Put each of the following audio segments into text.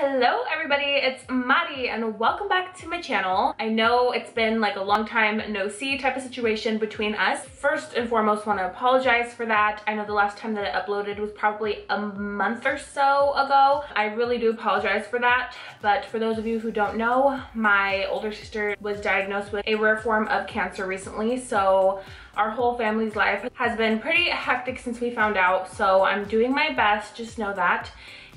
Hello everybody, it's Mari and welcome back to my channel. I know it's been like a long time no see type of situation between us. First and foremost, want to apologize for that. I know the last time that I uploaded was probably a month or so ago. I really do apologize for that, but for those of you who don't know, my older sister was diagnosed with a rare form of cancer recently, so our whole family's life has been pretty hectic since we found out, so I'm doing my best, just know that.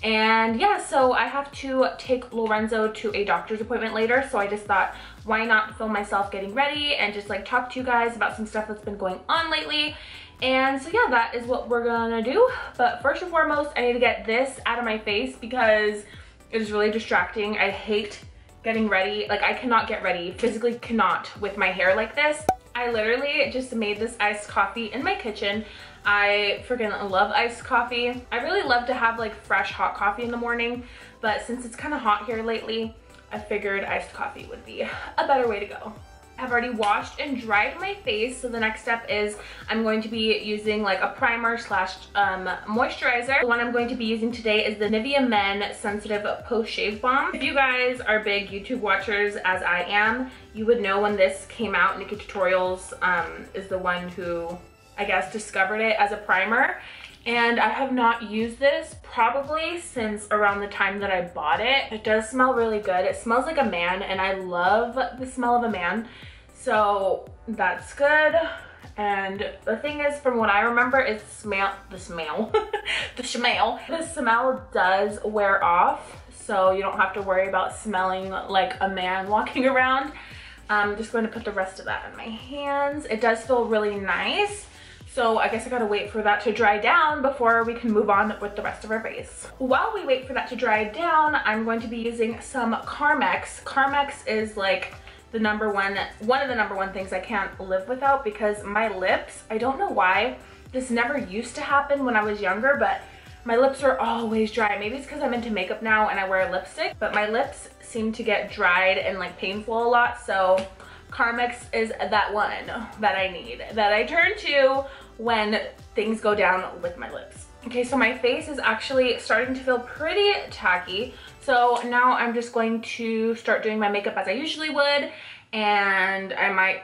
And yeah, so I have to take Lorenzo to a doctor's appointment later, so I just thought, why not film myself getting ready and just like talk to you guys about some stuff that's been going on lately. And so yeah, that is what we're gonna do. But first and foremost, I need to get this out of my face because it is really distracting. I hate getting ready. Like, I cannot get ready, physically cannot, with my hair like this. I literally just made this iced coffee in my kitchen. I freaking love iced coffee. I really love to have like fresh hot coffee in the morning, but since it's kind of hot here lately, I figured iced coffee would be a better way to go. I've already washed and dried my face, so the next step is I'm going to be using like a primer slash moisturizer. The one I'm going to be using today is the Nivea Men Sensitive Post Shave Balm. If you guys are big YouTube watchers as I am, you would know when this came out. Nikki Tutorials is the one who, I guess, discovered it as a primer. And I have not used this probably since around the time that I bought it. It does smell really good. It smells like a man, and I love the smell of a man. So that's good. And the thing is, from what I remember, is the smell does wear off. So you don't have to worry about smelling like a man walking around. I'm just going to put the rest of that in my hands. It does feel really nice. So I guess I gotta wait for that to dry down before we can move on with the rest of our face. While we wait for that to dry down, I'm going to be using some Carmex. Carmex is like the one of the number one things I can't live without, because my lips, I don't know why, this never used to happen when I was younger, but my lips are always dry. Maybe it's because I'm into makeup now and I wear lipstick, but my lips seem to get dried and like painful a lot, so Carmex is that one that I need, that I turn to when things go down with my lips. Okay, so my face is actually starting to feel pretty tacky. So now I'm just going to start doing my makeup as I usually would. And I might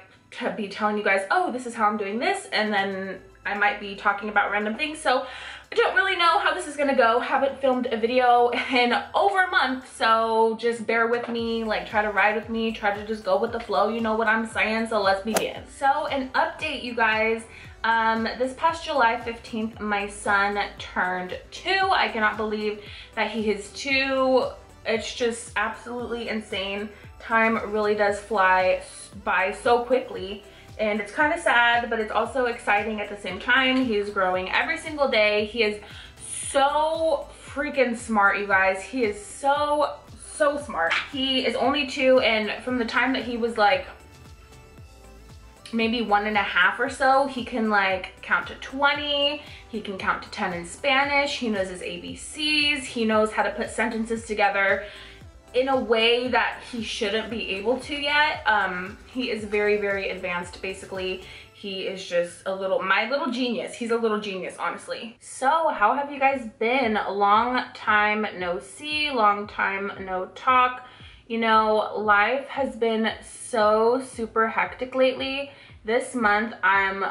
be telling you guys, oh, this is how I'm doing this. And then I might be talking about random things. So I don't really know how this is gonna go. Haven't filmed a video in over a month, so just bear with me, like try to ride with me, try to just go with the flow, you know what I'm saying? So let's begin. So an update, you guys. This past July 15th, my son turned 2. I cannot believe that he is 2. It's just absolutely insane. Time really does fly by so quickly. And it's kind of sad, but it's also exciting at the same time. He is growing every single day. He is so freaking smart, you guys. He is so smart. He is only 2, and from the time that he was like maybe 1.5 or so, he can like count to 20. He can count to 10 in Spanish. He knows his ABCs. He knows how to put sentences together in a way that he shouldn't be able to yet. He is very advanced. Basically, he is just my little genius. He's a little genius, honestly. So how have you guys been? Long time no see, long time no talk. You know, life has been so super hectic lately. This month I'm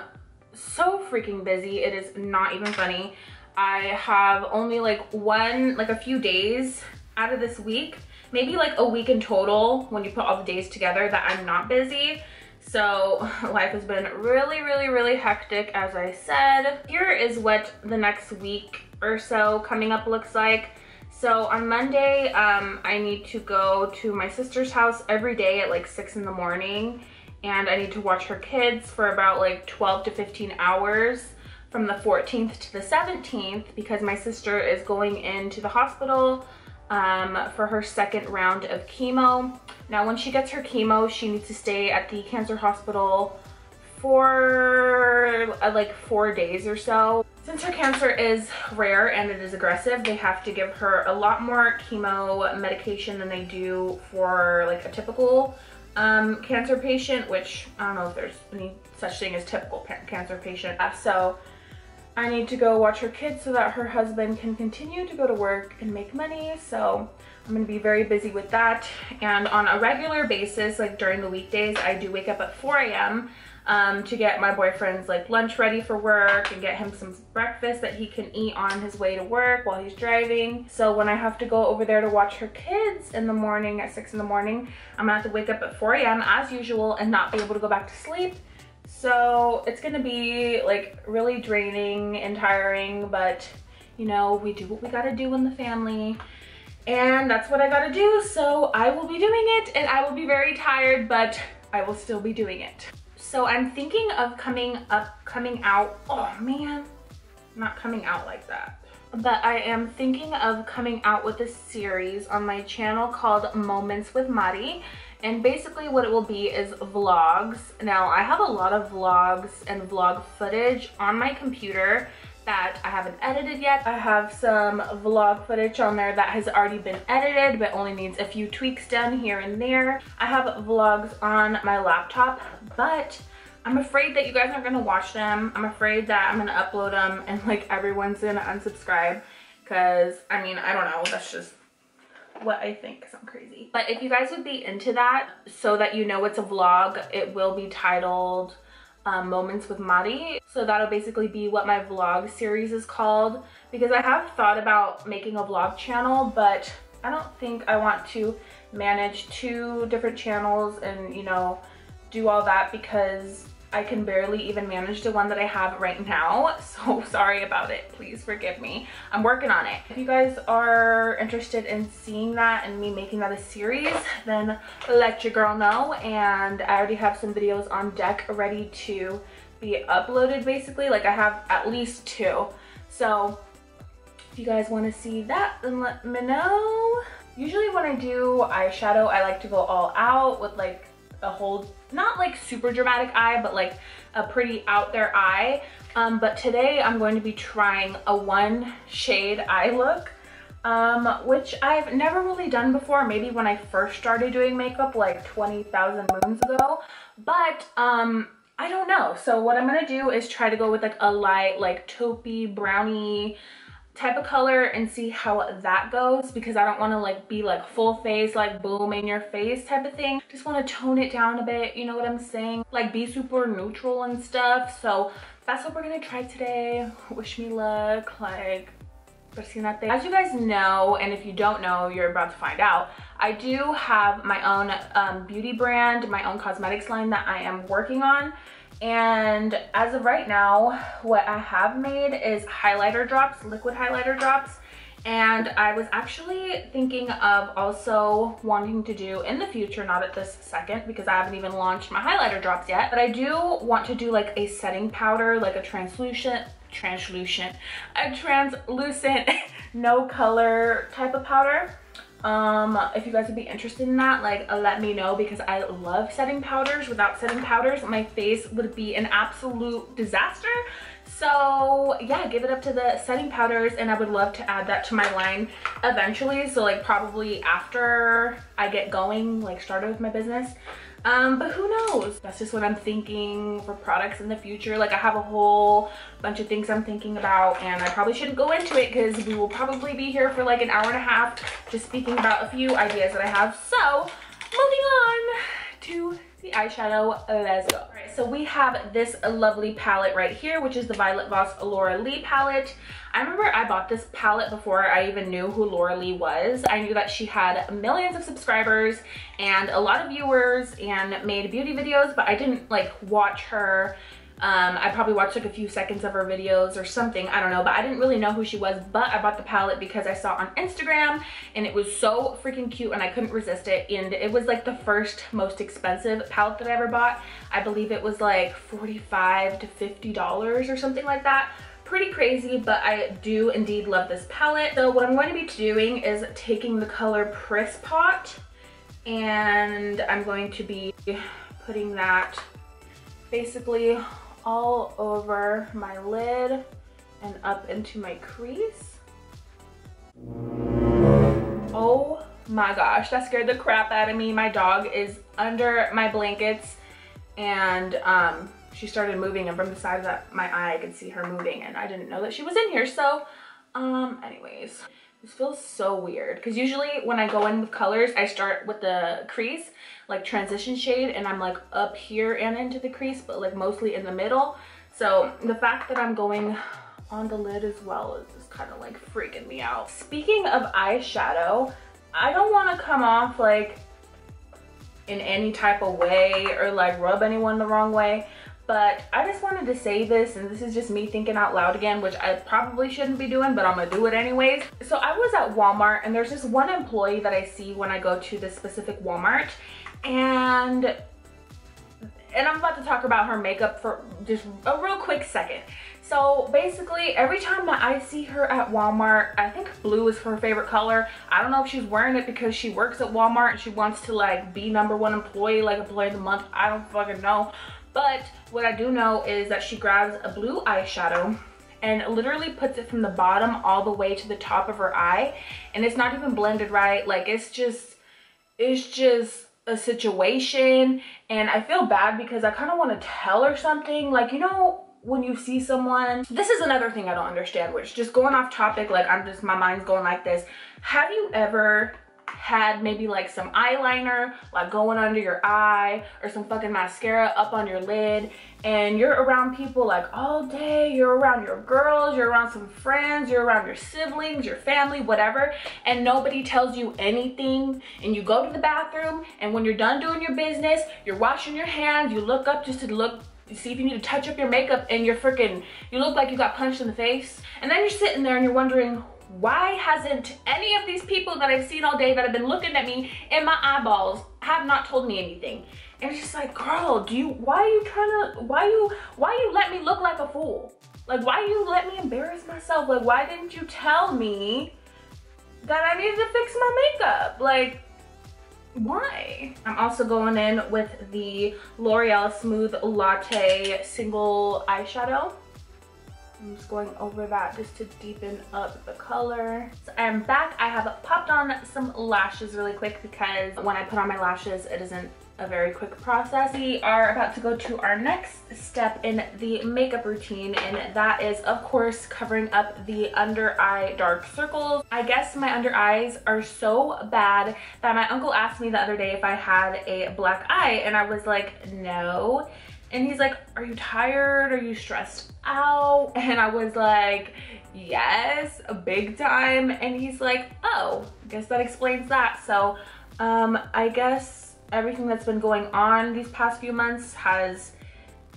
so freaking busy. It is not even funny. I have only like a few days out of this week, maybe like a week in total when you put all the days together, that I'm not busy. So life has been really hectic, as I said. Here is what the next week or so coming up looks like. So on Monday, I need to go to my sister's house every day at like 6 in the morning. And I need to watch her kids for about like 12 to 15 hours from the 14th to the 17th, because my sister is going into the hospital for her second round of chemo. Now, when she gets her chemo, she needs to stay at the cancer hospital for like 4 days or so. Since her cancer is rare and it is aggressive, they have to give her a lot more chemo medication than they do for like a typical cancer patient, which I don't know if there's any such thing as typical cancer patient. So I need to go watch her kids so that her husband can continue to go to work and make money. So I'm gonna be very busy with that. And on a regular basis, like during the weekdays, I do wake up at 4 a.m. To get my boyfriend's like lunch ready for work and get him some breakfast that he can eat on his way to work while he's driving. So when I have to go over there to watch her kids in the morning at 6 in the morning, I'm gonna have to wake up at 4 a.m. as usual and not be able to go back to sleep. So it's gonna be like really draining and tiring, but you know, we do what we gotta do in the family. And that's what I gotta do. So I will be doing it and I will be very tired, but I will still be doing it. So I'm thinking of coming out, oh man, not coming out like that. But I am thinking of coming out with a series on my channel called Moments with Mari. And basically what it will be is vlogs. Now I have a lot of vlogs and vlog footage on my computer that I haven't edited yet. I have some vlog footage on there that has already been edited but only needs a few tweaks done here and there. I have vlogs on my laptop, but I'm afraid that you guys aren't gonna watch them. I'm afraid that I'm gonna upload them and like everyone's gonna unsubscribe, because I mean, I don't know, that's just what I think because I'm crazy. But if you guys would be into that, so that you know it's a vlog, it will be titled Moments with Mari. So that'll basically be what my vlog series is called, because I have thought about making a vlog channel, but I don't think I want to manage 2 different channels and, you know, do all that, because I can barely even manage the one that I have right now. So sorry about it, please forgive me. I'm working on it. If you guys are interested in seeing that and me making that a series, then let your girl know. And I already have some videos on deck ready to be uploaded basically. Like I have at least 2. So if you guys want to see that, then let me know. Usually when I do eyeshadow, I like to go all out with like a whole, not like super dramatic eye, but like a pretty out there eye. But today I'm going to be trying a 1 shade eye look, which I've never really done before. Maybe when I first started doing makeup like 20,000 moons ago, but I don't know. So what I'm gonna do is try to go with like a light, like taupey, brownie type of color and see how that goes, because I don't want to like be like full face, like boom in your face type of thing. Just want to tone it down a bit, you know what I'm saying? Like be super neutral and stuff. So that's what we're gonna try today. Wish me luck. Like, as you guys know, and if you don't know, you're about to find out, I do have my own beauty brand, my own cosmetics line that I am working on. And as of right now, what I have made is highlighter drops, liquid highlighter drops. And I was actually thinking of also wanting to do in the future, not at this second because I haven't even launched my highlighter drops yet, but I do want to do like a setting powder, like a translucent no color type of powder. If you guys would be interested in that, like let me know, because I love setting powders. Without setting powders, my face would be an absolute disaster. So yeah, give it up to the setting powders, and I would love to add that to my line eventually. So like probably after I get going, like started with my business. But who knows? That's just what I'm thinking for products in the future. Like I have a whole bunch of things I'm thinking about, and I probably shouldn't go into it because we will probably be here for like an hour and a half just speaking about a few ideas that I have. So moving on to the eyeshadow, let's go. All right, so we have this lovely palette right here, which is the Violet Voss Laura Lee palette. I remember I bought this palette before I even knew who Laura Lee was. I knew that she had millions of subscribers and a lot of viewers and made beauty videos, but I didn't like watch her. I probably watched like a few seconds of her videos or something, I don't know, but I didn't really know who she was. But I bought the palette because I saw it on Instagram and it was so freaking cute and I couldn't resist it. And it was like the first most expensive palette that I ever bought. I believe it was like $45 to $50 or something like that. Pretty crazy, but I do indeed love this palette. So what I'm going to be doing is taking the color Press Pot, and I'm going to be putting that basically all over my lid and up into my crease. Oh my gosh, that scared the crap out of me. My dog is under my blankets and she started moving, and from the side of my eye I could see her moving, and I didn't know that she was in here. So anyways, this feels so weird because usually when I go in with colors I start with the crease, like transition shade, and I'm like up here and into the crease, but like mostly in the middle. So the fact that I'm going on the lid as well is just kind of like freaking me out. Speaking of eyeshadow, I don't want to come off like in any type of way or like rub anyone the wrong way, but I just wanted to say this, and this is just me thinking out loud again, which I probably shouldn't be doing, but I'm gonna do it anyways. So I was at Walmart, and there's this one employee that I see when I go to this specific Walmart, and I'm about to talk about her makeup for just a real quick second. So basically, every time that I see her at Walmart, I think blue is her favorite color. I don't know if she's wearing it because she works at Walmart and she wants to like be #1 employee, like employee of the month. I don't fucking know. But what I do know is that she grabs a blue eyeshadow and literally puts it from the bottom all the way to the top of her eye. And it's not even blended right. Like it's just a situation. And I feel bad because I kind of want to tell her something. Like, you know, when you see someone, this is another thing I don't understand, which just going off topic, like my mind's going like this. Have you ever had maybe like some eyeliner like going under your eye, or some fucking mascara up on your lid, and you're around people like all day, you're around your girls, you're around some friends, you're around your siblings, your family, whatever, and nobody tells you anything, and you go to the bathroom, and when you're done doing your business, you're washing your hands, you look up just to look, see if you need to touch up your makeup, and you look like you got punched in the face, and then you're sitting there and you're wondering, why hasn't any of these people that I've seen all day that have been looking at me in my eyeballs have not told me anything? And it's just like, girl, why you let me look like a fool? Like, why you let me embarrass myself? Like, why didn't you tell me that I needed to fix my makeup? Like, why? I'm also going in with the L'Oreal Smooth Latte single eyeshadow. I'm just going over that just to deepen up the color. So I'm back. I have popped on some lashes really quick because when I put on my lashes, it isn't a very quick process. We are about to go to our next step in the makeup routine, and that is, of course, covering up the under eye dark circles. I guess my under eyes are so bad that my uncle asked me the other day if I had a black eye, and I was like, no. And he's like, are you tired? Are you stressed out? And I was like, yes, big time. And he's like, oh, I guess that explains that. So I guess everything that's been going on these past few months has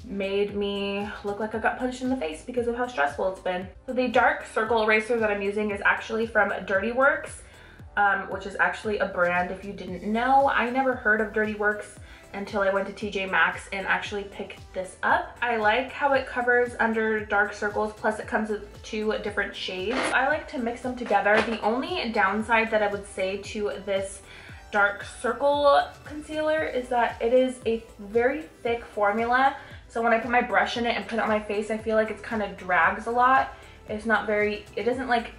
made me look like I got punched in the face because of how stressful it's been. So the dark circle eraser that I'm using is actually from Dirty Works, which is actually a brand if you didn't know. I never heard of Dirty Works until I went to TJ Maxx and actually picked this up. I like how it covers under dark circles, plus it comes with 2 different shades. I like to mix them together. The only downside that I would say to this dark circle concealer is that it is a very thick formula. So when I put my brush in it and put it on my face, I feel like it's kind of drags a lot. It's not very, it doesn't like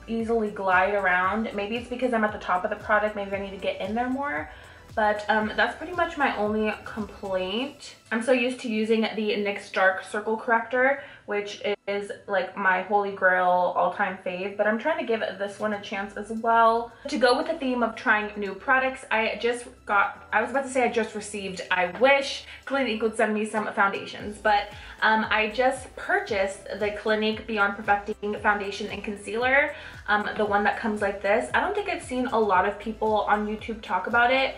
easily glide around. Maybe it's because I'm at the top of the product. Maybe I need to get in there more. But that's pretty much my only complaint. I'm so used to using the NYX Dark Circle Corrector, which is like my holy grail all-time fave, but I'm trying to give this one a chance as well. To go with the theme of trying new products, I just received, I wish Clinique would send me some foundations, but I just purchased the Clinique Beyond Perfecting Foundation and Concealer, the one that comes like this. I don't think I've seen a lot of people on YouTube talk about it,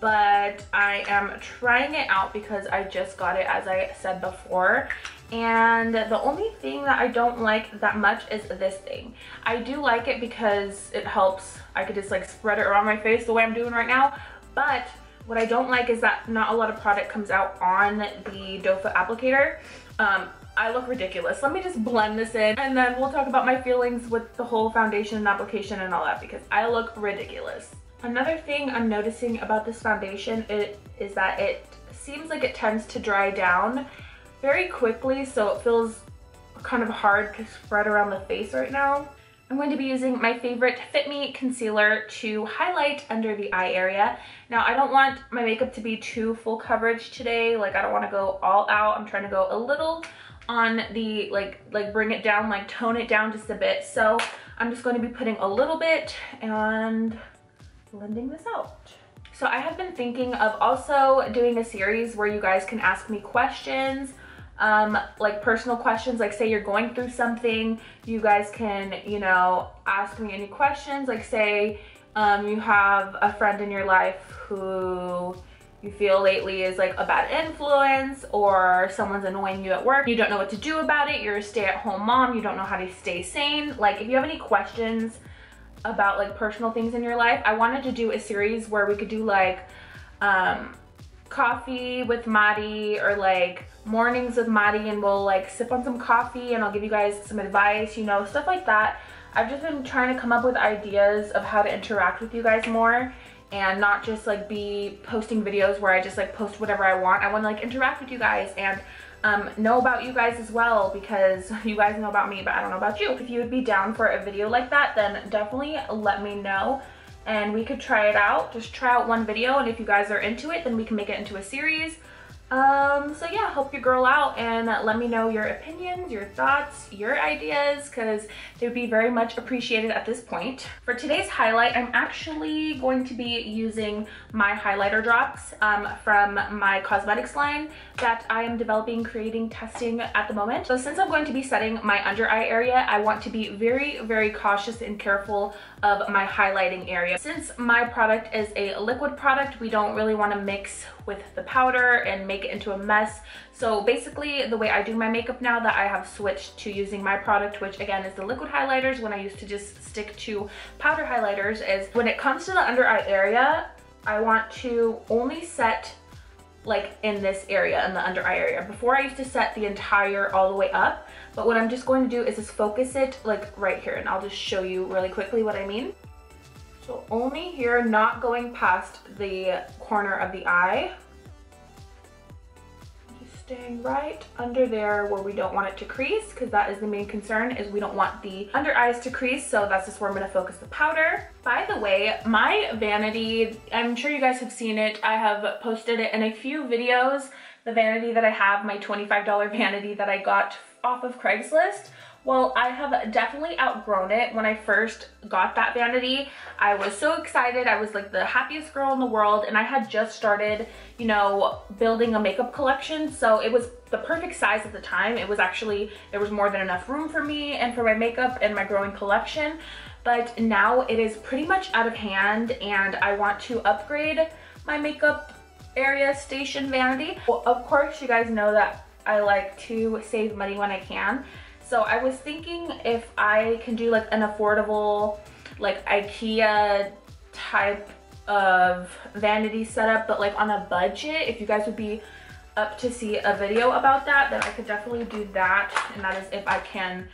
but I am trying it out because I just got it, as I said before. And the only thing that I don't like that much is this thing. I do like it because it helps. I could just like spread it around my face the way I'm doing right now. But what I don't like is that not a lot of product comes out on the doe foot applicator. I look ridiculous. Let me just blend this in and then we'll talk about my feelings with the whole foundation and application and all that, because I look ridiculous. Another thing I'm noticing about this foundation is that it seems like it tends to dry down very quickly, so it feels kind of hard to spread around the face right now. I'm going to be using my favorite Fit Me concealer to highlight under the eye area. Now, I don't want my makeup to be too full coverage today. Like, I don't want to go all out. I'm trying to go a little on the, like bring it down, like tone it down just a bit. So I'm just going to be putting a little bit and blending this out. So I have been thinking of also doing a series where you guys can ask me questions, like personal questions. Like, say you're going through something, you guys can, you know, ask me any questions. Like, say you have a friend in your life who you feel lately is like a bad influence, or someone's annoying you at work, you don't know what to do about it, you're a stay-at-home mom, you don't know how to stay sane. Like, if you have any questions about like personal things in your life, I wanted to do a series where we could do like coffee with Mari, or like mornings with Mari, and we'll like sip on some coffee and I'll give you guys some advice, you know, stuff like that. I've just been trying to come up with ideas of how to interact with you guys more, and not just like be posting videos where I just like post whatever I want. I want to like interact with you guys and know about you guys as well, because you guys know about me, but I don't know about you. If you would be down for a video like that, then definitely let me know and we could try it out. Just try out one video, and if you guys are into it, then we can make it into a series. So yeah, help your girl out and let me know your opinions, your thoughts, your ideas, because they would be very much appreciated at this point. For today's highlight, I'm actually going to be using my highlighter drops from my cosmetics line that I am developing, creating, testing at the moment. So since I'm going to be setting my under eye area, I want to be very, very cautious and careful of my highlighting area. Since my product is a liquid product, we don't really want to mix with the powder and make it into a mess. So basically, the way I do my makeup now that I have switched to using my product, which again is the liquid highlighters, when I used to just stick to powder highlighters, is when it comes to the under eye area, I want to only set like in this area, in the under eye area. Before, I used to set the entire all the way up, but what I'm just going to do is just focus it like right here, and I'll just show you really quickly what I mean. So only here, not going past the corner of the eye. Just staying right under there where we don't want it to crease, because that is the main concern, is we don't want the under eyes to crease. So that's just where I'm going to focus the powder. By the way, my vanity, I'm sure you guys have seen it. I have posted it in a few videos. The vanity that I have, my $25 vanity that I got off of Craigslist. Well, I have definitely outgrown it. When I first got that vanity, I was so excited. I was like the happiest girl in the world, and I had just started, you know, building a makeup collection. So it was the perfect size at the time. It was actually, there was more than enough room for me and for my makeup and my growing collection. But now it is pretty much out of hand, and I want to upgrade my makeup area station vanity. Well, of course, you guys know that I like to save money when I can. So I was thinking if I can do like an affordable, like IKEA type of vanity setup, but like on a budget. If you guys would be up to see a video about that, then I could definitely do that. And that is if I can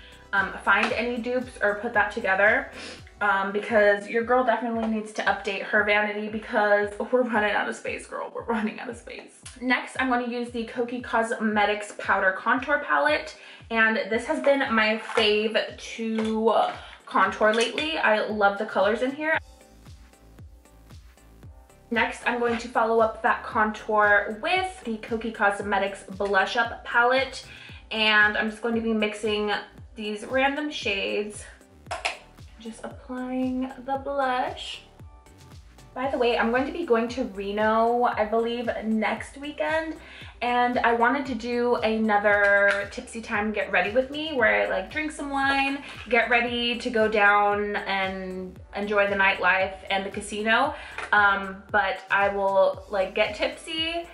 find any dupes or put that together. Because your girl definitely needs to update her vanity, because we're running out of space, girl. We're running out of space. Next, I'm going to use the KYLIE Cosmetics Powder Contour Palette. And this has been my fave to contour lately. I love the colors in here. Next, I'm going to follow up that contour with the KYLIE Cosmetics Blush Up Palette. And I'm just going to be mixing these random shades. Just applying the blush. By the way, I'm going to be going to Reno, I believe, next weekend. And I wanted to do another tipsy time get ready with me, where I like drink some wine, get ready to go down and enjoy the nightlife and the casino. But I will like get tipsy,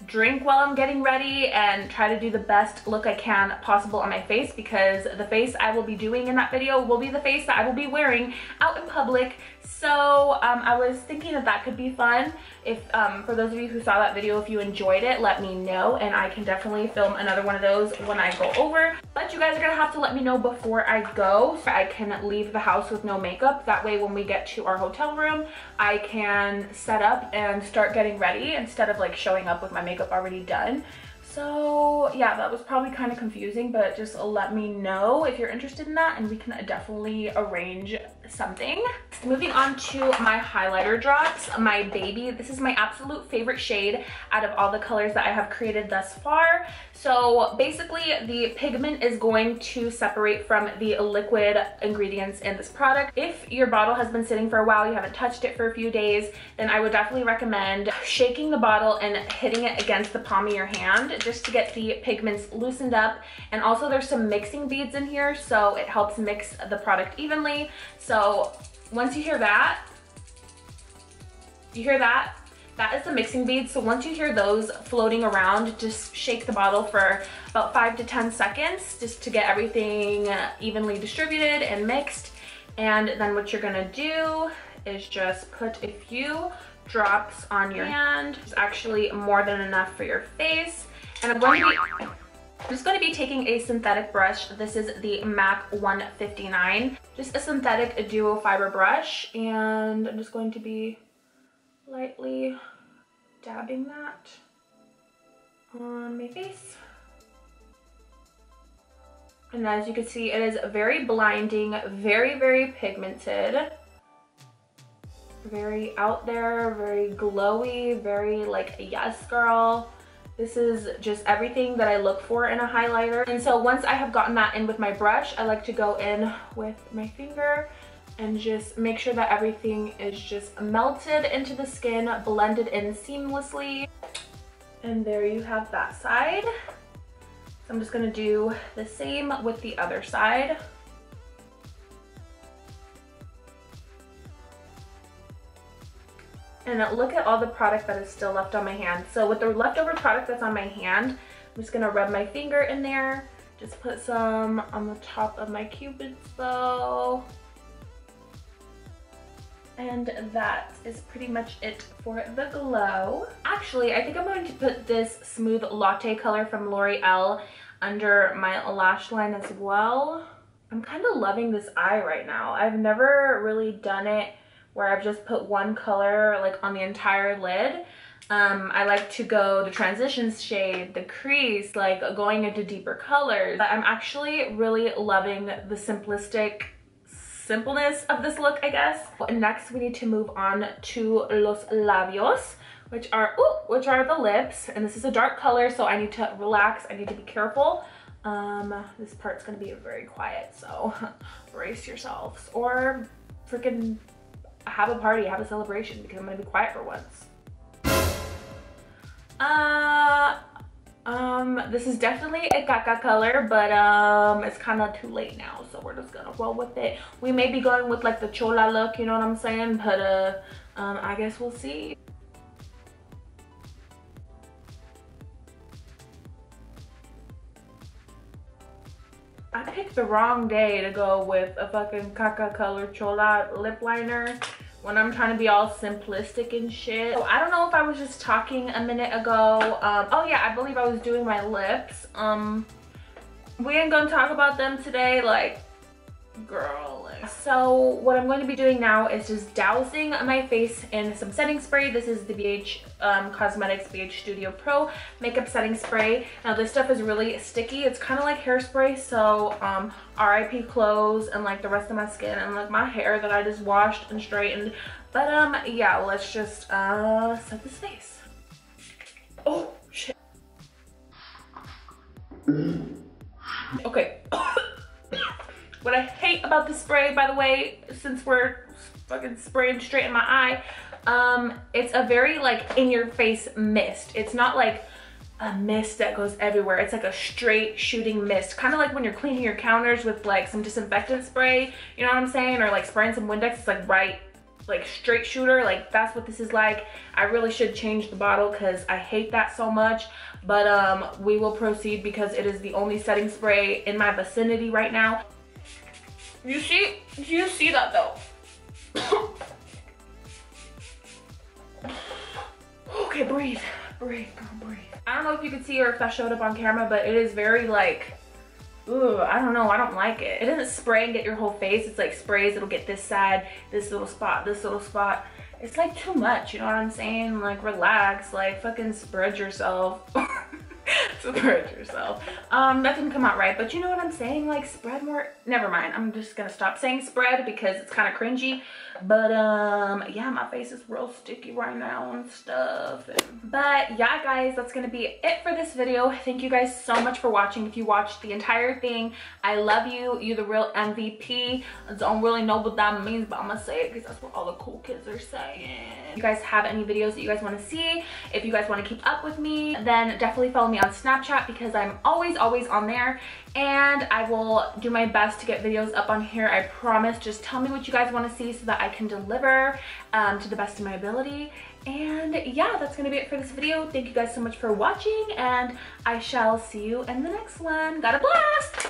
drink while I'm getting ready, and try to do the best look I can possible on my face, because the face I will be doing in that video will be the face that I will be wearing out in public. So I was thinking that that could be fun. If for those of you who saw that video, if you enjoyed it, let me know, and I can definitely film another one of those when I go over. But you guys are gonna have to let me know before I go, so I can leave the house with no makeup. That way when we get to our hotel room, I can set up and start getting ready instead of like showing up with my makeup already done. So yeah, that was probably kind of confusing, but just let me know if you're interested in that and we can definitely arrange something. Moving on to my highlighter drops, my baby. This is my absolute favorite shade out of all the colors that I have created thus far. So basically the pigment is going to separate from the liquid ingredients in this product. If your bottle has been sitting for a while, you haven't touched it for a few days, then I would definitely recommend shaking the bottle and hitting it against the palm of your hand just to get the pigments loosened up. And also there's some mixing beads in here, so it helps mix the product evenly. So once you hear that, that is the mixing beads. So once you hear those floating around, just shake the bottle for about 5 to 10 seconds just to get everything evenly distributed and mixed. And then what you're gonna do is just put a few drops on your hand. It's actually more than enough for your face. And I'm just going to be taking a synthetic brush. This is the MAC 159, just a synthetic duo fiber brush, and I'm just going to be lightly dabbing that on my face. And as you can see, it is very blinding, very pigmented, very out there, very glowy, very like, yes girl. This is just everything that I look for in a highlighter. And so once I have gotten that in with my brush, I like to go in with my finger and just make sure that everything is just melted into the skin, blended in seamlessly. And there you have that side. So I'm just gonna do the same with the other side. And look at all the product that is still left on my hand. So with the leftover product that's on my hand, I'm just gonna rub my finger in there, just put some on the top of my Cupid's bow. And that is pretty much it for the glow. Actually, I think I'm going to put this Smooth Latte color from L'Oreal under my lash line as well. I'm kind of loving this eye right now. I've never really done it where I've just put one color like on the entire lid. I like to go the transition shade, the crease, like going into deeper colors. But I'm actually really loving the simpleness of this look, I guess. And next we need to move on to los labios, which are the lips. And this is a dark color, so I need to relax. I need to be careful. This part's gonna be very quiet, so brace yourselves or freaking have a party, have a celebration, because I'm gonna be quiet for once. This is definitely a caca color, but it's kind of too late now, so we're just gonna roll with it. We may be going with like the chola look, you know what I'm saying, but I guess we'll see. I picked the wrong day to go with a fucking caca color chola lip liner when I'm trying to be all simplistic and shit. So I don't know if I was just talking a minute ago. Oh yeah, I believe I was doing my lips. We ain't gonna talk about them today, like, girl. So what I'm going to be doing now is just dousing my face in some setting spray. This is the BH Cosmetics BH Studio Pro makeup setting spray. Now this stuff is really sticky. It's kind of like hairspray, so RIP clothes and like the rest of my skin and like my hair that I just washed and straightened. But yeah, let's just set this face. Oh shit. Okay. What I hate about this spray, by the way, since we're fucking spraying straight in my eye, it's a very like in your face mist. It's not like a mist that goes everywhere. It's like a straight shooting mist, kind of like when you're cleaning your counters with like some disinfectant spray, you know what I'm saying, or like spraying some Windex. It's like right, like straight shooter. Like that's what this is like. I really should change the bottle because I hate that so much, but we will proceed because it is the only setting spray in my vicinity right now. Do you see that though? Okay, breathe, girl, breathe. I don't know if you can see or if that showed up on camera, but it is very like, ooh, I don't know, I don't like it. It doesn't spray and get your whole face. It's like sprays, it'll get this side, this little spot, this little spot. It's like too much, you know what I'm saying? Like relax, like fucking spread yourself. Spread yourself. That didn't come out right, but you know what I'm saying? Like, spread more. Never mind. I'm just gonna stop saying spread because it's kind of cringy. But yeah, my face is real sticky right now and stuff. But yeah, guys, that's gonna be it for this video. Thank you guys so much for watching. If you watched the entire thing, I love you. You're the real MVP. I don't really know what that means, but I'm gonna say it because that's what all the cool kids are saying. If you guys have any videos that you guys want to see, if you guys want to keep up with me, then definitely follow me on Snapchat because I'm always on there, and I will do my best to get videos up on here. I promise. Just tell me what you guys want to see so that I can deliver to the best of my ability. And yeah, that's gonna be it for this video. Thank you guys so much for watching, and I shall see you in the next one. Got a blast!